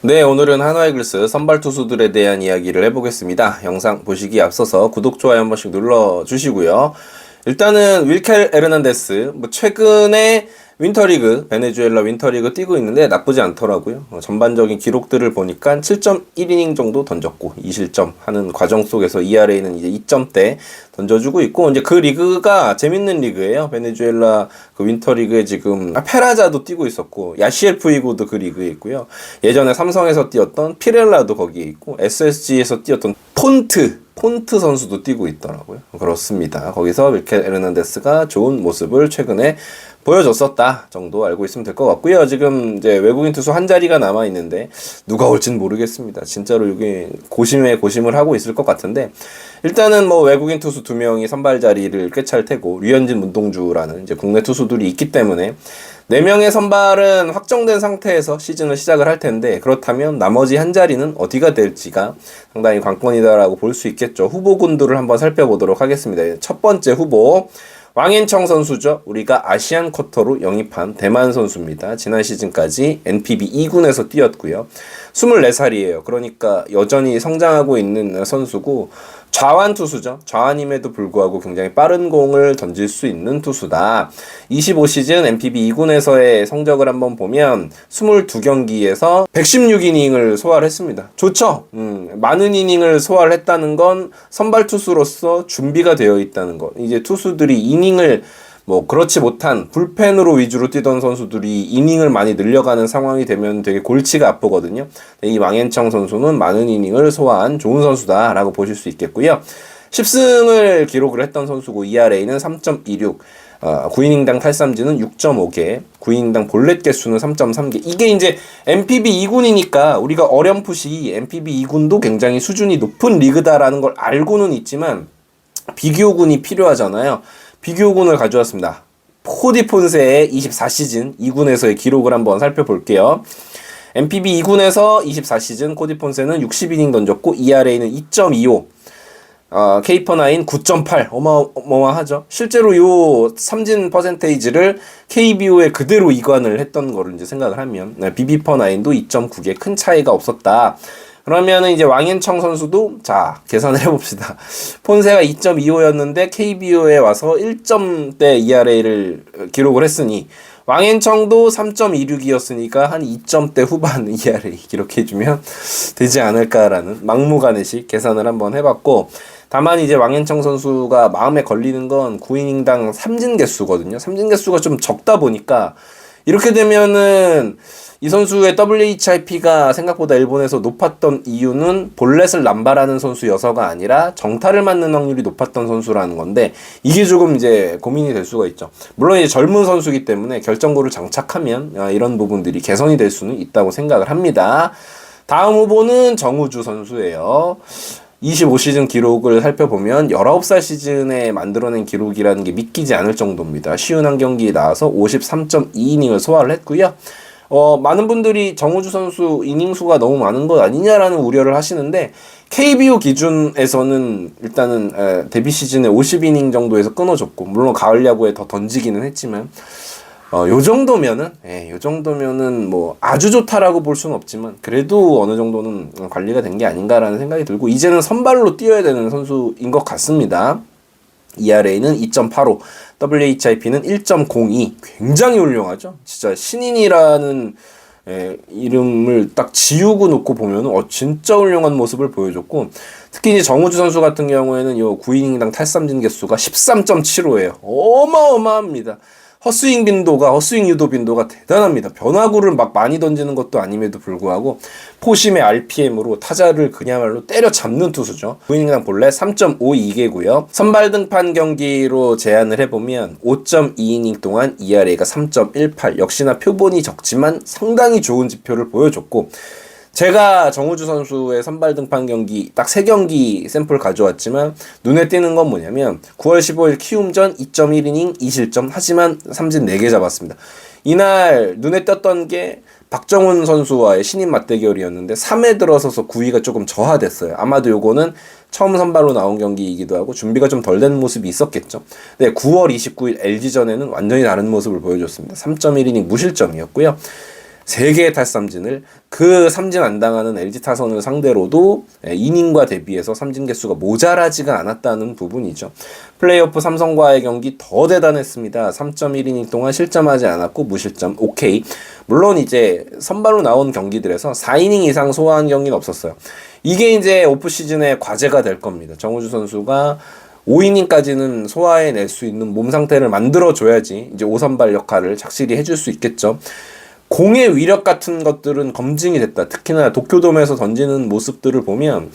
네, 오늘은 한화이글스 선발 투수들에 대한 이야기를 해보겠습니다. 영상 보시기 앞서서 구독, 좋아요 한 번씩 눌러주시고요. 일단은 윌켈 에르난데스, 최근에 윈터리그, 베네수엘라 윈터리그 뛰고 있는데 나쁘지 않더라고요. 전반적인 기록들을 보니까 7.1이닝 정도 던졌고 2실점 하는 과정 속에서 ERA는 이제 2점대 던져주고 있고, 이제 그 리그가 재밌는 리그예요. 베네수엘라 그 윈터리그에 지금 페라자도 뛰고 있었고, 야시엘 푸이고도 그 리그에 있고요. 예전에 삼성에서 뛰었던 피렐라도 거기에 있고, SSG에서 뛰었던 폰트 선수도 뛰고 있더라고요. 그렇습니다. 거기서 윌켈 에르난데스가 좋은 모습을 최근에 보여줬었다 정도 알고 있으면 될 것 같고요. 지금 이제 외국인 투수 한 자리가 남아 있는데 누가 올진 모르겠습니다. 진짜로 여기 고심에 고심을 하고 있을 것 같은데, 일단은 외국인 투수 2명이 선발 자리를 꿰찰 테고, 류현진, 문동주라는 이제 국내 투수들이 있기 때문에 4명의 선발은 확정된 상태에서 시즌을 시작을 할 텐데, 그렇다면 나머지 한 자리는 어디가 될지가 상당히 관건이다라고 볼 수 있겠죠. 후보군들을 한번 살펴보도록 하겠습니다. 첫 번째 후보, 왕앤청 선수죠. 우리가 아시안 쿼터로 영입한 대만 선수입니다. 지난 시즌까지 NPB 2군에서 뛰었고요. 24살이에요. 그러니까 여전히 성장하고 있는 선수고, 좌완 투수죠. 좌완임에도 불구하고 굉장히 빠른 공을 던질 수 있는 투수다. 25시즌 NPB 2군에서의 성적을 한번 보면 22경기에서 116이닝을 소화를 했습니다. 좋죠? 많은 이닝을 소화를 했다는 건 선발 투수로서 준비가 되어 있다는 것. 이제 투수들이 이닝을 그렇지 못한 불펜으로 위주로 뛰던 선수들이 이닝을 많이 늘려가는 상황이 되면 되게 골치가 아프거든요. 이 왕앤청 선수는 많은 이닝을 소화한 좋은 선수다라고 보실 수 있겠고요. 10승을 기록을 했던 선수고, ERA는 3.26, 9이닝당 탈삼진은 6.5개, 9이닝당 볼넷 개수는 3.3개. 이게 이제 NPB 2군이니까 우리가 어렴풋이 NPB 2군도 굉장히 수준이 높은 리그다라는 걸 알고는 있지만 비교군이 필요하잖아요. 비교군을 가져왔습니다. 코디 폰세의 24시즌 2군에서의 기록을 한번 살펴볼게요. NPB 2군에서 24시즌 코디 폰세는 60이닝 던졌고 ERA는 2.25, K-9 9.8, 어마어마하죠. 실제로 요 삼진 퍼센테이지를 KBO에 그대로 이관을 했던 거를 이제 생각을 하면 BB-9도 2.9개 큰 차이가 없었다. 그러면은 이제 왕앤청 선수도, 자, 계산을 해봅시다. 폰세가 2.25였는데 KBO에 와서 1점대 ERA를 기록을 했으니, 왕앤청도 3.26이었으니까 한 2점대 후반 ERA 기록해주면 되지 않을까라는 막무가내식 계산을 한번 해봤고, 다만 이제 왕앤청 선수가 마음에 걸리는 건 9이닝당 삼진 개수거든요. 삼진 개수가 좀 적다 보니까, 이렇게 되면은 이 선수의 WHIP가 생각보다 일본에서 높았던 이유는 볼넷을 남발하는 선수여서가 아니라 정타를 맞는 확률이 높았던 선수라는 건데, 이게 조금 이제 고민이 될 수가 있죠. 물론 이제 젊은 선수이기 때문에 결정구를 장착하면 이런 부분들이 개선이 될 수는 있다고 생각을 합니다. 다음 후보는 정우주 선수예요. 25시즌 기록을 살펴보면 19살 시즌에 만들어낸 기록이라는 게 믿기지 않을 정도입니다. 쉬운 한 경기에 나와서 53.2이닝을 소화를 했고요. 많은 분들이 정우주 선수 이닝 수가 너무 많은 것 아니냐라는 우려를 하시는데, KBO 기준에서는 일단은 데뷔 시즌에 50이닝 정도에서 끊어줬고, 물론 가을 야구에 더 던지기는 했지만, 요 정도면은 아주 좋다라고 볼 수는 없지만 그래도 어느 정도는 관리가 된 게 아닌가라는 생각이 들고, 이제는 선발로 뛰어야 되는 선수인 것 같습니다. ERA는 2.85, WHIP는 1.02, 굉장히 훌륭하죠. 진짜 신인이라는 이름을 딱 지우고 놓고 보면은 진짜 훌륭한 모습을 보여줬고, 특히 이제 정우주 선수 같은 경우에는 요 9이닝당 탈삼진 개수가 13.75예요. 어마어마합니다. 헛스윙 유도 빈도가 대단합니다. 변화구를 막 많이 던지는 것도 아님에도 불구하고 포심의 RPM으로 타자를 그야말로 때려잡는 투수죠. 9이닝당 볼넷 3.52개고요. 선발 등판 경기로 제한을 해보면 5.2이닝 동안 ERA가 3.18, 역시나 표본이 적지만 상당히 좋은 지표를 보여줬고, 제가 정우주 선수의 선발 등판 경기 딱 3경기 샘플 가져왔지만 눈에 띄는 건 뭐냐면 9월 15일 키움전 2.1이닝 2실점, 하지만 삼진 4개 잡았습니다. 이날 눈에 띄었던 게 박정훈 선수와의 신인 맞대결이었는데 3회 들어서서 9위가 조금 저하됐어요. 아마도 요거는 처음 선발로 나온 경기이기도 하고 준비가 좀 덜 된 모습이 있었겠죠. 네, 9월 29일 LG전에는 완전히 다른 모습을 보여줬습니다. 3.1이닝 무실점이었고요. 3개의 탈삼진을 그 삼진 안 당하는 LG 타선을 상대로도 이닝과 대비해서 삼진 개수가 모자라지가 않았다는 부분이죠. 플레이오프 삼성과의 경기 더 대단했습니다. 3.1이닝 동안 실점하지 않았고 무실점 오케이. 물론 이제 선발로 나온 경기들에서 4이닝 이상 소화한 경기는 없었어요. 이게 이제 오프 시즌의 과제가 될 겁니다. 정우주 선수가 5이닝까지는 소화해낼 수 있는 몸 상태를 만들어줘야지 이제 5선발 역할을 착실히 해줄 수 있겠죠. 공의 위력 같은 것들은 검증이 됐다. 특히나 도쿄돔에서 던지는 모습들을 보면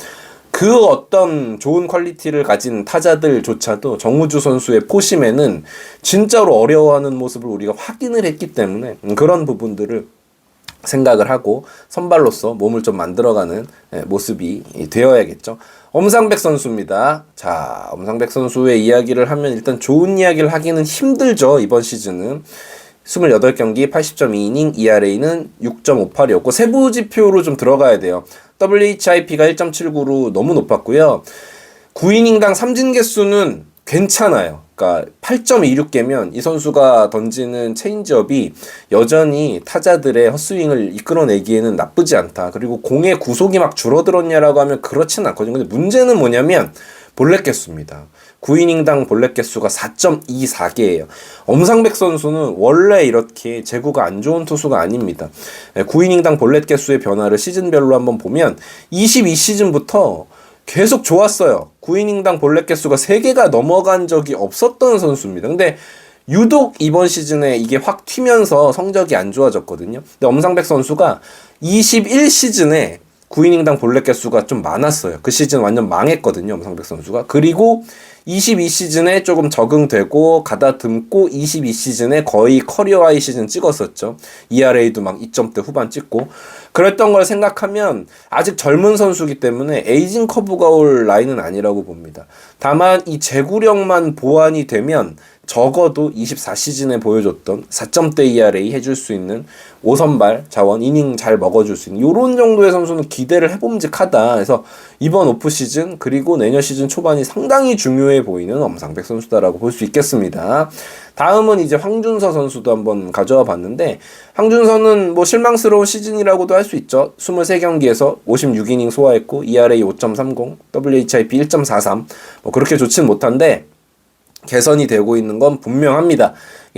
그 어떤 좋은 퀄리티를 가진 타자들조차도 정우주 선수의 포심에는 진짜로 어려워하는 모습을 우리가 확인을 했기 때문에 그런 부분들을 생각을 하고 선발로서 몸을 좀 만들어가는 모습이 되어야겠죠. 엄상백 선수입니다. 자, 엄상백 선수의 이야기를 하면 일단 좋은 이야기를 하기는 힘들죠. 이번 시즌은 28경기 80.2이닝 ERA는 6.58이었고 세부 지표로 좀 들어가야 돼요. WHIP가 1.79로 너무 높았고요. 9이닝당 삼진 개수는 괜찮아요. 그러니까 8.26개면 이 선수가 던지는 체인지업이 여전히 타자들의 헛스윙을 이끌어내기에는 나쁘지 않다. 그리고 공의 구속이 막 줄어들었냐라고 하면 그렇진 않거든요. 근데 문제는 뭐냐면 볼넷 개수입니다. 9이닝당 볼넷 개수가 4.24개예요. 엄상백 선수는 원래 이렇게 제구가 안 좋은 투수가 아닙니다. 9이닝당 볼넷 개수의 변화를 시즌별로 한번 보면 22시즌부터 계속 좋았어요. 9이닝당 볼넷 개수가 3개가 넘어간 적이 없었던 선수입니다. 근데 유독 이번 시즌에 이게 확 튀면서 성적이 안 좋아졌거든요. 근데 엄상백 선수가 21시즌에 9이닝당 볼넷 개수가 좀 많았어요. 그 시즌 완전 망했거든요. 엄상백 선수가. 그리고 22시즌에 조금 적응되고 가다듬고 22시즌에 거의 커리어 하이 시즌 찍었었죠. ERA도 막 2점대 후반 찍고 그랬던 걸 생각하면 아직 젊은 선수이기 때문에 에이징 커브가 올 라인은 아니라고 봅니다. 다만 이 제구력만 보완이 되면 적어도 24시즌에 보여줬던 4점대 ERA 해줄 수 있는 5선발 자원 이닝 잘 먹어줄 수 있는 요런 정도의 선수는 기대를 해봄직하다. 그래서 이번 오프 시즌 그리고 내년 시즌 초반이 상당히 중요해 보이는 엄상백 선수다라고 볼 수 있겠습니다. 다음은 이제 황준서 선수도 한번 가져와 봤는데 황준서는 뭐 실망스러운 시즌이라고도 할 수 있죠. 23경기에서 56이닝 소화했고 ERA 5.30, WHIP 1.43 뭐 그렇게 좋진 못한데 개선이 되고 있는 건 분명합니다.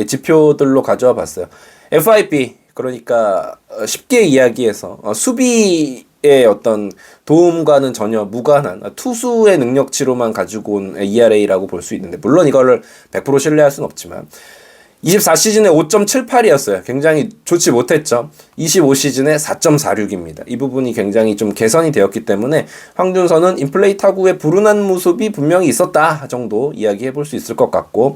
지표들로 가져와 봤어요. FIP 그러니까 쉽게 이야기해서 수비의 어떤 도움과는 전혀 무관한 투수의 능력치로만 가지고 온 ERA라고 볼 수 있는데 물론 이거를 100% 신뢰할 수는 없지만 24시즌에 5.78이었어요. 굉장히 좋지 못했죠. 25시즌에 4.46입니다. 이 부분이 굉장히 좀 개선이 되었기 때문에 황준서는 인플레이 타구의 불운한 모습이 분명히 있었다 정도 이야기해 볼 수 있을 것 같고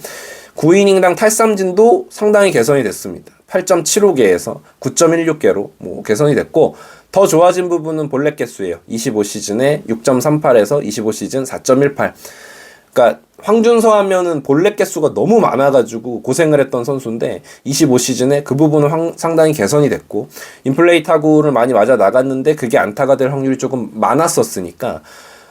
9이닝당 탈삼진도 상당히 개선이 됐습니다. 8.75개에서 9.16개로 뭐 개선이 됐고 더 좋아진 부분은 볼넷 개수예요. 25시즌에 6.38에서 25시즌 4.18. 그러니까 황준서 하면은 볼넷 개수가 너무 많아가지고 고생을 했던 선수인데 25시즌에 그 부분은 상당히 개선이 됐고 인플레이 타구를 많이 맞아 나갔는데 그게 안타가 될 확률이 조금 많았었으니까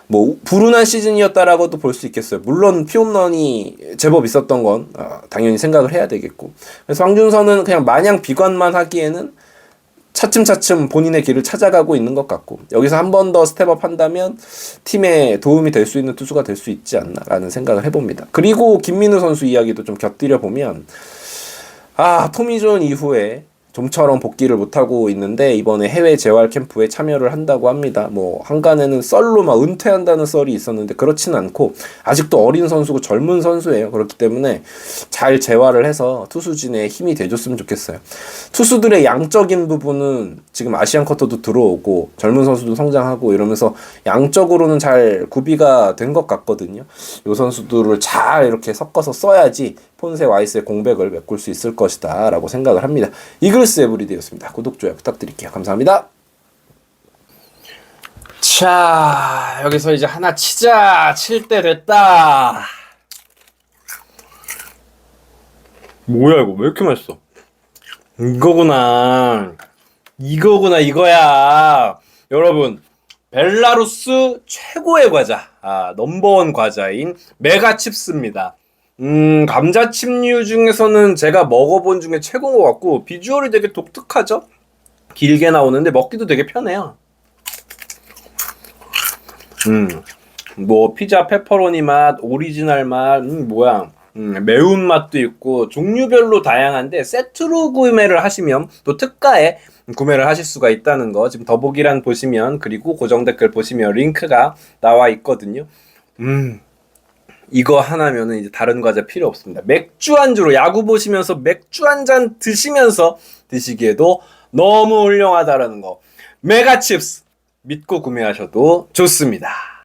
뭐 불운한 시즌이었다라고도 볼 수 있겠어요. 물론 피홈런이 제법 있었던 건 당연히 생각을 해야 되겠고 그래서 황준서는 그냥 마냥 비관만 하기에는 차츰차츰 본인의 길을 찾아가고 있는 것 같고 여기서 한 번 더 스텝업 한다면 팀에 도움이 될 수 있는 투수가 될 수 있지 않나라는 생각을 해봅니다. 그리고 김민우 선수 이야기도 좀 곁들여 보면 토미존 이후에 좀처럼 복귀를 못하고 있는데 이번에 해외 재활 캠프에 참여를 한다고 합니다. 뭐 한간에는 썰로 막 은퇴한다는 썰이 있었는데 그렇지는 않고 아직도 어린 선수고 젊은 선수예요. 그렇기 때문에 잘 재활을 해서 투수진에 힘이 돼줬으면 좋겠어요. 투수들의 양적인 부분은 지금 아시안 쿼터도 들어오고 젊은 선수도 성장하고 이러면서 양적으로는 잘 구비가 된 것 같거든요. 이 선수들을 잘 이렇게 섞어서 써야지 폰세 와이스의 공백을 메꿀 수 있을 것이다 라고 생각을 합니다. 이글스 에브리데이였습니다. 구독, 좋아요 부탁드릴게요. 감사합니다. 자, 여기서 이제 하나 치자. 칠 때 됐다. 뭐야 이거 왜 이렇게 맛있어? 이거야. 여러분, 벨라루스 최고의 과자, 넘버원 과자인 메가칩스입니다. 감자칩류 중에서는 제가 먹어본 중에 최고인 것 같고 비주얼이 되게 독특하죠? 길게 나오는데 먹기도 되게 편해요. 뭐 피자 페퍼로니 맛, 오리지널 맛, 매운맛도 있고 종류별로 다양한데 세트로 구매를 하시면 또 특가에 구매를 하실 수가 있다는 거 지금 더보기란 보시면, 그리고 고정 댓글 보시면 링크가 나와 있거든요. 이거 하나면은 이제 다른 과자 필요 없습니다. 맥주 안주로 야구 보시면서 맥주 한 잔 드시면서 드시기에도 너무 훌륭하다라는 거. 메가칩스 믿고 구매하셔도 좋습니다.